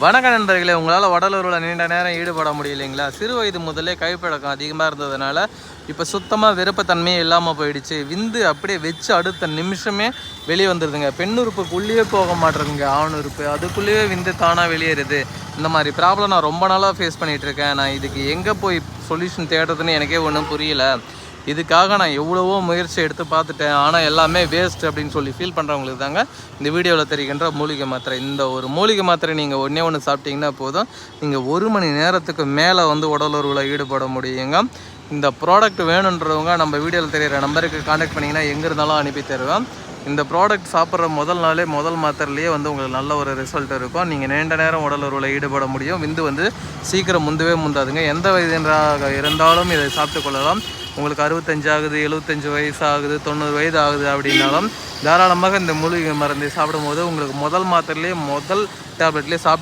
வணக்கம் நண்பர்களே, உங்களால் உடலுறவில் நீண்ட நேரம் ஈடுபட முடியலைங்களா? சிறு வயது முதலே கைப்பழக்கம் அதிகமாக இருந்ததுனால இப்போ சுத்தமாக விருப்பத்தன்மையே இல்லாமல் போயிடுச்சு. விந்து அப்படியே வச்சு அடுத்த நிமிஷமே வெளியே வந்துடுதுங்க. பெண் உறுப்புக்குள்ளேயே போக மாட்டேங்குங்க. ஆண் உறுப்பு அதுக்குள்ளேயே விந்து தானாக வெளியேறுது. இந்த மாதிரி ப்ராப்ளம் நான் ரொம்ப நாளாக ஃபேஸ் பண்ணிகிட்ருக்கேன். நான் இதுக்கு எங்கே போய் சொல்யூஷன் தேடுறதுன்னு எனக்கே ஒன்றும் புரியல. இதுக்காக நான் எவ்வளவோ முயற்சி எடுத்து பார்த்துட்டேன். ஆனால் எல்லாமே வேஸ்ட் அப்படின்னு சொல்லி ஃபீல் பண்ணுறவங்களுக்கு தாங்க இந்த வீடியோவில் தெரிகின்ற மூலிகை மாத்திரை. இந்த ஒரு மூலிகை மாத்திரை நீங்கள் ஒன்று சாப்பிட்டீங்கன்னா போதும், நீங்கள் 1 மணி நேரத்துக்கு மேலே உடலுறவில் ஈடுபட முடியுங்க. இந்த ப்ராடக்ட் வேணுன்றவங்க நம்ம வீடியோவில் தெரிகிற நம்பருக்கு கான்டாக்ட் பண்ணிங்கன்னா எங்கே இருந்தாலும் அனுப்பி தருவேன். இந்த ப்ராடக்ட் சாப்பிட்ற முதல் மாத்திரையிலேயே உங்களுக்கு நல்ல ஒரு ரிசல்ட் இருக்கும். நீங்கள் நீண்ட நேரம் உடலுறவில் ஈடுபட முடியும். விந்து சீக்கிரம் முந்தாதுங்க. எந்த வயதினராக இருந்தாலும் இதை சாப்பிட்டு கொள்ளலாம். உங்களுக்கு 65 ஆகுது, 75 வயசு ஆகுது, 90 வயது ஆகுது அப்படின்னாலும் தாராளமாக இந்த மூலிகை மருந்தை சாப்பிடும்போது உங்களுக்கு முதல் மாத்திரையிலே முதல் டேப்லெட்லேயே சாப்பிட்டு